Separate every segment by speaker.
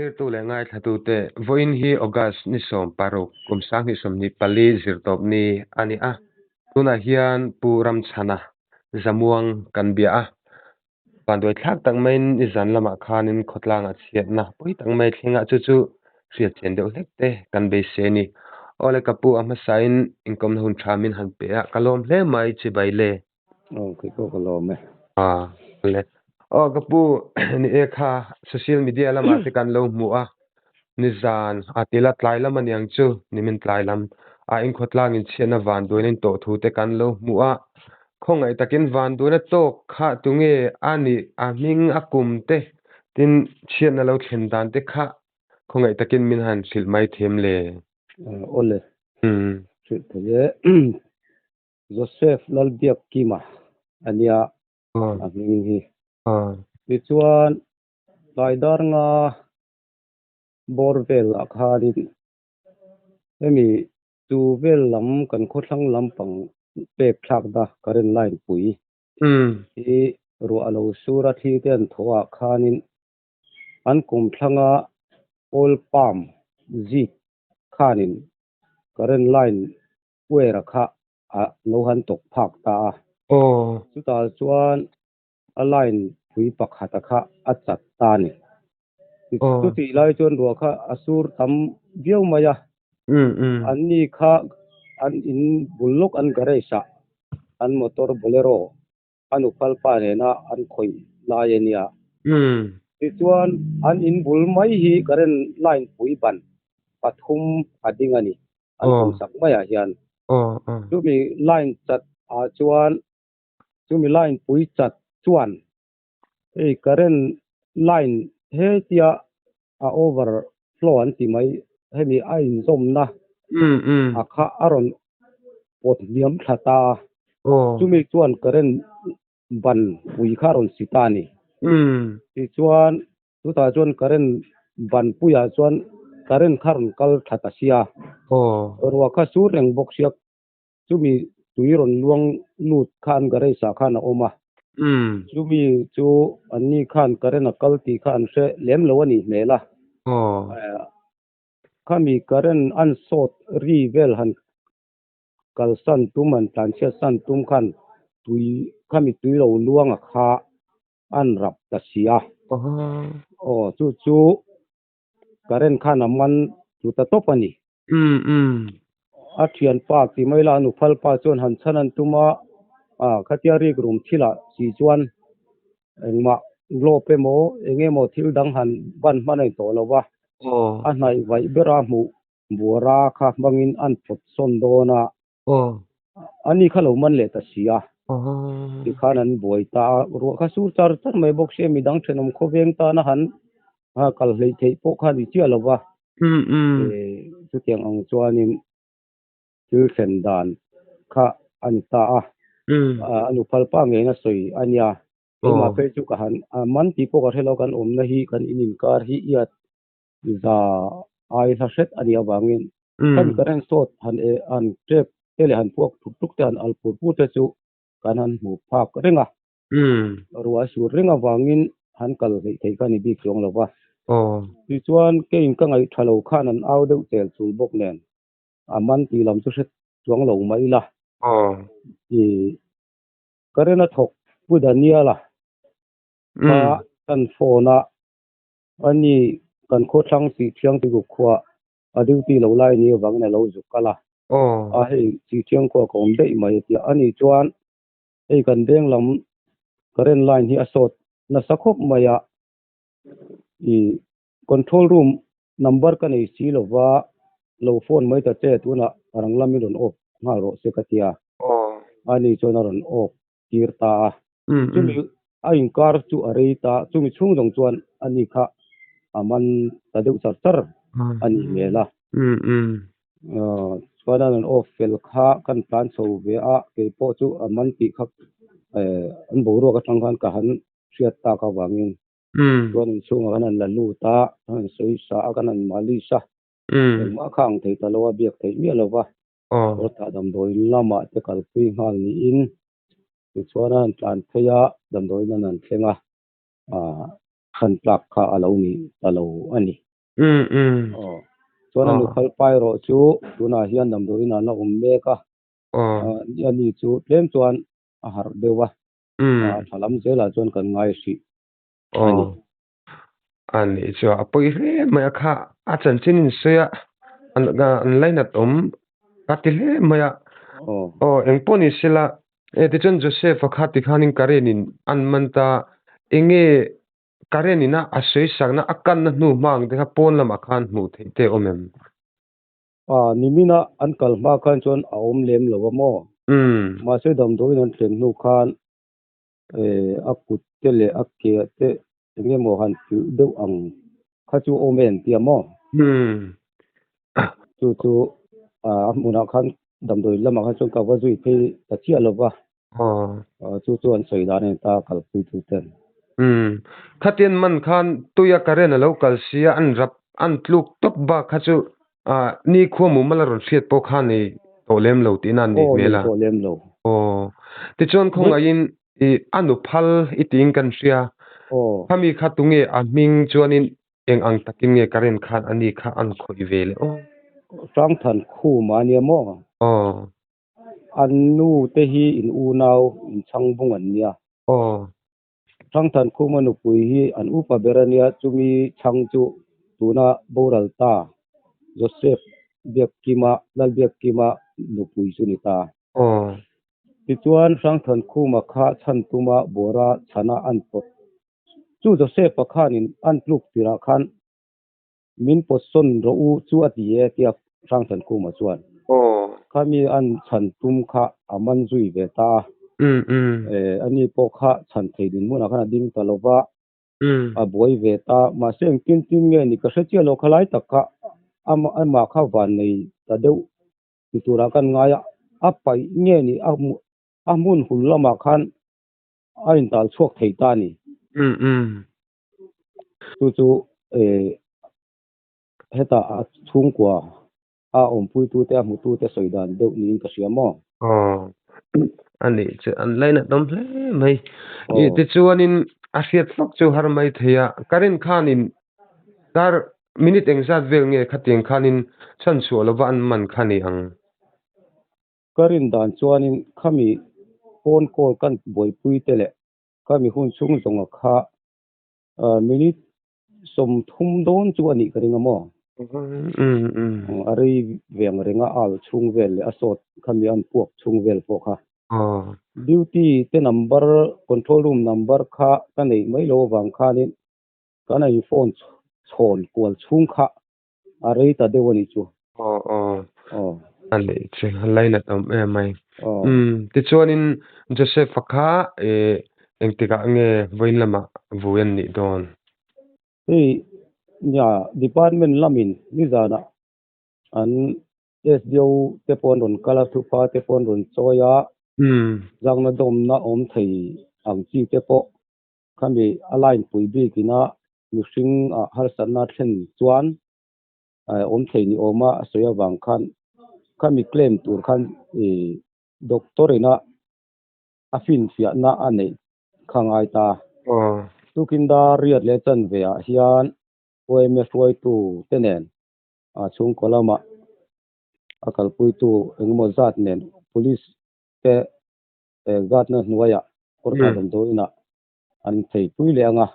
Speaker 1: thir tu le ngai thatu te voin hi August ni som paruk kumsang hi som ni pali zirtop ni ani a tuna hian puram chhana zamuang kan bia a pandoi thak tak main i zan lama khanin khotlang a chiat na pui tak mai thlinga chu chu riat chen deuh hlek te kan be se ni ole kapu ama sain inkom hun thamin han pe a kalom hle mai chi bai le
Speaker 2: cái cô kalom me
Speaker 1: le kapu ni e kha social media lama te kan lo mu a nizan atila tlai lam aniang chu nimin tlai lam a in khotlang in chena van doinin to thu te kan lo mu a khongai takin van doina to kha tunge ani a ming akum te tin chena lo thlen dan te kha khongai takin min han sil mai them le
Speaker 2: ole chuyện thế Joseph lalbiak kima ania mình hi ti chuan laidar nga borvel akhari emi tu vel lam kan khotlang lampang pek thak da current line pui i ru alo sura thi ten thowa khanin an kum thlanga all palm zi khanin current line wera kha a lo han tok phak ta chu ta chuan a line pui pakhata kha a chat ta ni chu ti lai chuan ru kha asur tam viau maya an ni kha an in bulok an garei sa an motor bolero an upal pa ne na an khoi lai ania ti chuan an in bul mai hi current line pui ban pathum ading ani an kum sak maya hian chu mi line chat a chuan chu mi line pui chat chuan ei current line he tia a overflow an ti mai hemi a in zom na a kha aron pot niam thata chu mi chuan current ban pui kha ron sitani ti chuan chu ta chuan current ban puya chuan current kharon kal thata sia ruwa kha su reng bok siak chu mi tuiron luang lut khan garei sa khan a oma chu mi chu anni khan current a kal ti khan se lem lo ani mela khami current an sot ri vel han kalsan tuman tansia san tum khan tui khami tui lo luang a kha an rap ta sia chu current khan aman chu ta top ani a thian pa ti mai la nu phal pa chon han chanan tuma khatia ri grum thila si chuan engma glope mo enge mo thil dang han ban manai to lowa a hnai vai bera mu buara kha bangin an pot son dona ani khalo man le ta sia ti khanan boi ta ro kha sur char char mai bok se mi dang thenom khoveng ta na han kal hlei thei po kha ni chia lowa chu tiang ang chuanin til sen dan kha ani ta anu phal pa nge na soi ania ma pe chu ka han man ti po ka thelo kan om na hi kan inin kar hi iat za ai sa set ani awangin kan karen sot han an trep ele han puak thuk thuk te an alpur pu te chu kan han mu phak renga ruwa su renga wangin han kal hei thei kan bi klong lawa ti chuan ke in ka ngai thalo khan an au deuh tel chul bok nen aman ti lam chu set chuang lo mai la i karena thok pudania la kan phona ani kan kho thang si thiang ti gu khwa adiu ti lo lai ni wang na lo zu kala a hei si thiang ko kom dei mai ti ani chuan ei kan deng lam current line hi asot na sakhop maya i control room number kan ei si lova lo phone mai ta che tuna rang lamin on off nga ro se katia ani chona ron off tirta chumi a in kar chu areita chumi chung dong chuan ani kha aman ta deuh char char ani mela chona ron off fel kha kan plan so ve a ke po chu aman ti kha an bo ro ka thang khan ka han riat ta ka wangin chuan chung kan an la lu ta an sei sa kan an mali sa ma khang thei ta lo biak thei mi lowa ta dam doi lama te kal pui ngal ni in ti chuan an tlan theia dam doi nan an thlenga khan plak kha alo ni alo ani chuan an khal pai ro chu tuna hian damdawi na mek a ani chu tlem chuan a har dewa thalam zela chuan kan ngai hri ani
Speaker 1: ani chu apoi hle mai kha a chan chin seya an laina tom katil hle mai engponi sila tichon Joseph kha ti khanin karenin an manta enge karenina asei sakna akan na hnu mang de kha pon lama khan hmu theite omem
Speaker 2: nimina an kal ma khan chuan a om lem lo mo ma se damdawi nan tlen hnu khan a kut te le a ke te enge mo han tu deuh ang kha chu omen tiamo chu muna khan damdawi lama khan chuan ka wa zui phei ta chia lova chu chuan soidan ta kal pui tu ten
Speaker 1: khatien man khan tuya karen lo kal sia an rap an tluk top ba kha chu ni khomu mala ron hriat po khan ni tolem lo tin an ni mela
Speaker 2: tolem lo
Speaker 1: ti chon khong ain i anu phal iting kan ria khami khatunge a ming chuanin eng ang takin nge karen khan ani kha an khoi vele
Speaker 2: sang than khu mania mo anu te hi in u nau in chang bung an nia sang than khu manu pui hi an u pa berania chumi chang chu tuna boral ta Joseph biak kima lal biak kima nu pui chu ni ta ti chuan sang than khu ma kha chan tuma bora chana an pot chu Joseph pakhan in an pluk tira khan min poson ro u chu atie tia sang than khu ma chuan khami an chan tum kha aman zui ve ta ani po kha chan thei din muna khan ding talova a boi ve ta ma seng tin nge ni ka hretia lo khalai takka ama kha van nei ta deuh titura kan ngaya apai nge ni amun hul lama khan a in tal chuak thei ta ni chu heta a chung kwa a om pui tu te mu tu te soidan deuh ni ka siamo
Speaker 1: ani che an laina dom hle mai i ti chuanin a hriat flok chu har mai theya karen khanin dar minute engzat vel nge khateng khanin chan chu lova an man khani ang
Speaker 2: karin dan chuanin khami phone call kan boi pui tele khami hun chung zonga kha minute som thum don chu ani karinga mo ari veng renga al chung vel le asot khami an puak chung vel po kha duty te number control room number kha kanei mai lo wang khanin kanai phone chhon kwal chung kha ari ta dewani chu
Speaker 1: ale che laina tom mai ti chuanin Joseph kha engtika nge voin lama vuan ni don
Speaker 2: nya department lamin ni zana an SDO te pon ron kala thu pa te pon ron choya jangna dom na om thei ang chi te po khami align pui bi kina mishing har sanna thlen chuan om thei ni oma soya wang khan khami claim tur khan doctor ina afin fia na ane khangai ta tukinda riat le chan ve a hian OMF roi tu tenen chung kolama akal pui tu engmo zat nen police te zat na hnuaya korta dam do ina an thei pui le anga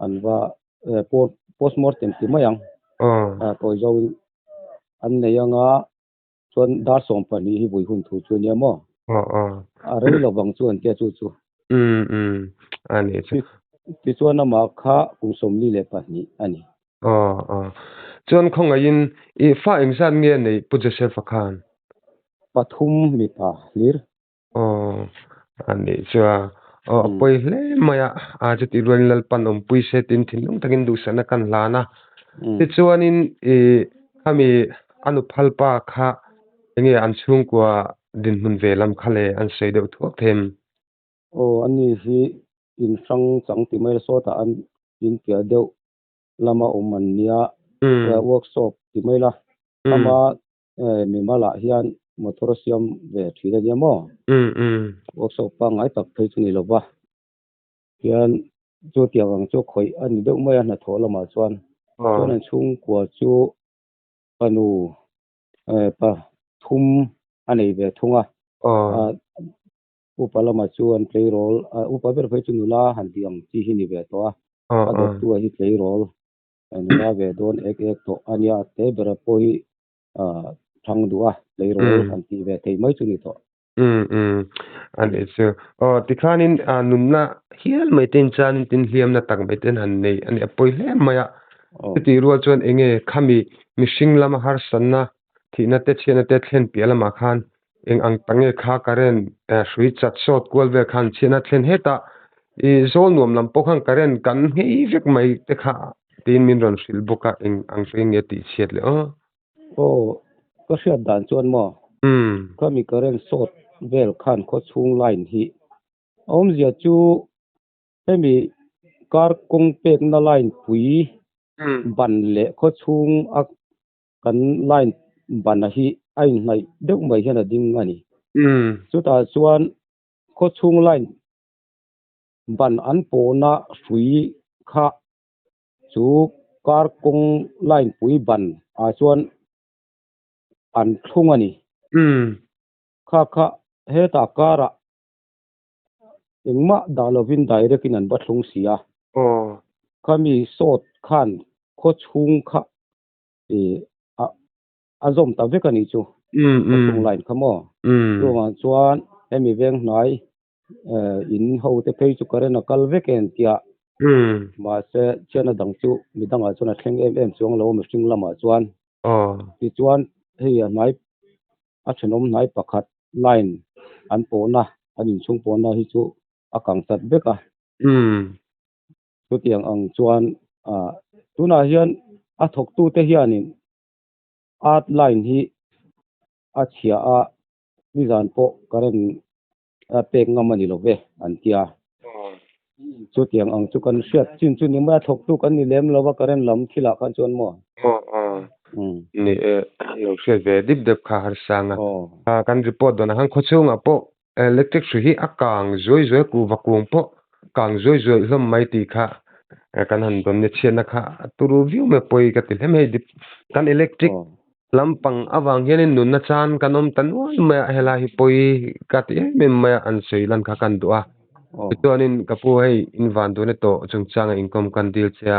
Speaker 2: an wa postmortem ti mayang to zo an nei anga chuan dar som pani hi bui hun thu chu niamo a rei lo bang chuan te chu
Speaker 1: ani
Speaker 2: ti chuan ama kha kum som li le pani ani
Speaker 1: chuan khonga in I fa engzat nge nei pu Joseph khan
Speaker 2: pathum mi pa lir
Speaker 1: ani chua poi hle maya a chu ti ruan lal pan om pui se tin thin long takin du sana kan lana ti chuanin khami anu phalpa kha enge an chung kwa din mun velam khale an sei deuh thuak them
Speaker 2: ani hi in sang chang ti mai so ta an in pia deuh lama oman nia workshop ti mai la ama mi mala hian motor siam ve thila nia mo workshop pa ngai tak thei chu ni lova hian chu tiawang chu khoi ani deuh mai na thola ma chuan chuan an chhung kwa chu panu pa thum anei ve thunga upalama chu an play role upa ber phei chu nula han diam chi hi ni ve to a dok tu hi play role nula ve don ek to ania te ber po hi thang dua play role han ti ve thei mai chu ni to
Speaker 1: and it's tikhanin nunna hial mai ten chan tin hliam na tak mai ten han nei ani apoi hle maya ti rual chuan enge khami mishing lama har sanna thina te chena te thlen pialama khan eng ang tange kha karen shui chat shot kwal ve khan chena thlen heta I zol nuam lam pokhang karen kan hei vek mai te kha tin min ron sil boka eng ang nge ti chet le
Speaker 2: ko hriat dan chuan mo khami karen shot vel khan kho chung line hi om zia chu hemi kar kong pek na line pui ban le kho chung ak kan line ban a hi ai nai deuh mai hian a ding ani chuta chuan kho chung line ban an po na hrui kha chu kar kong line pui ban a chuan an thung ani kha heta kara engma dalovin direct in an bathung sia khami sot khan kho chung kha azom ta vekani chu chung line khamo ruang chuan hemi veng hnai in ho te phei chu karen kal veken tia ma se chena dang chu midanga chuna thleng em chuang lo mihring lama chuan ti chuan hei hnai a thenom hnai pakhat line an pona anin chung pona hi chu akang sat beka chu tiang ang chuan tuna hian a thok tu te hianin art line hi a chia a nizan po karen pek ngamani lo ve an tia chu tiang ang chu kan hriat chin chu ni ma thok tu kan ni lem lova karen lam thila khan chuan mo
Speaker 1: ni lo hriat ve dip dep kha har sanga kan report dona han khochunga po electric hrui hi akang zoi ku vakung po kang zoi hlom mai ti kha kan han don ne chena kha turu view me poi ka til hem hei dip kan electric lampang awang hianin nunna chan kanom tanwal ma hela hi poi ka ti mem ma an seilan kha kan du'a chuanin kapu hei invan du ne to chungchanga income kan dil cha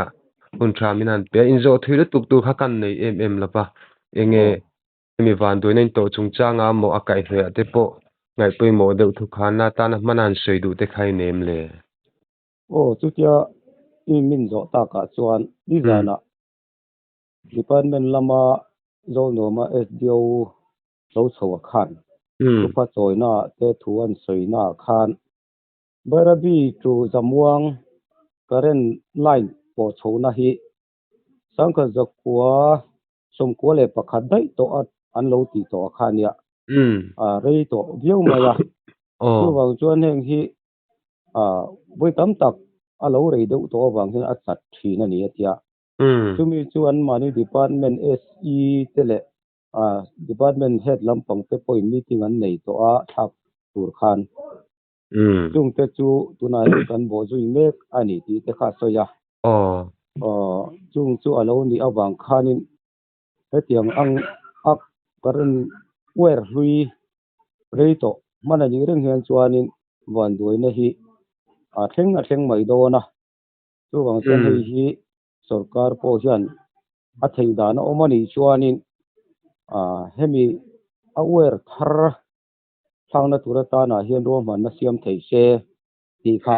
Speaker 1: hun tha minan pe inzo thuile tuk tu kha kan nei em lapa enge mi van du nen to chungchanga mo akai hre ate po ngai poi mo deuh thu khana tan manan sei du te khai nem le
Speaker 2: chu tia I min zo ta ka chuan ni zana department lama zo no ma SDO zo chawa khan chu pa choina te thuan soina khan barabi tu zamuang karen line po chona hi sangka zakwa somko le pakhat dai to an lo ti to khan ya rei to viau maya chu wang chuan heng hi voi tam tak a lo rei deuh to wang hin a chat thina ni atia chumi chuan mani department SE tele department head lampang te point meeting an nei to a thak tur khan chung te chu tunai kan bo zui mek ani ti te kha soya chung chu alo ni awang khanin hetiang ang ak karan wer hlui reito manani reng hian chuanin van duina hi a thleng mai do na chu wang chen hei hi sarkar po hian a thei dana omani chuanin hemi a wer thar thangna tura ta na hian ro man na siam thei se ti kha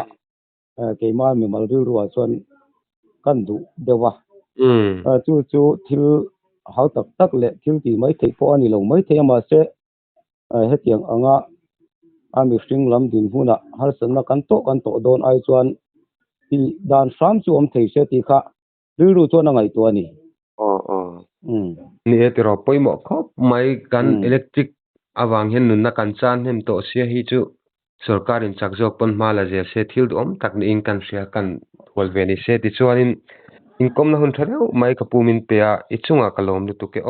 Speaker 2: keima mi mal ru ruwa chuan kan du dewa chu thil hau tak le thil ti mai thei po ani lo mai thei ma se hetiang anga ami hring lam din huna har sanna kan to don ai chuan ti dan sam chu om thei se ti kha ru chuan angai to ani
Speaker 1: ni etiro poimo khop mai kan electric awang hen nunna kan chan hem to sia hi chu sarkarin chakjok pon mala je se thil dom tak ni in kan sia kan hol ve ni se ti chuanin income na hun thareu mai kapumin pe a ichunga kalom lu tu ke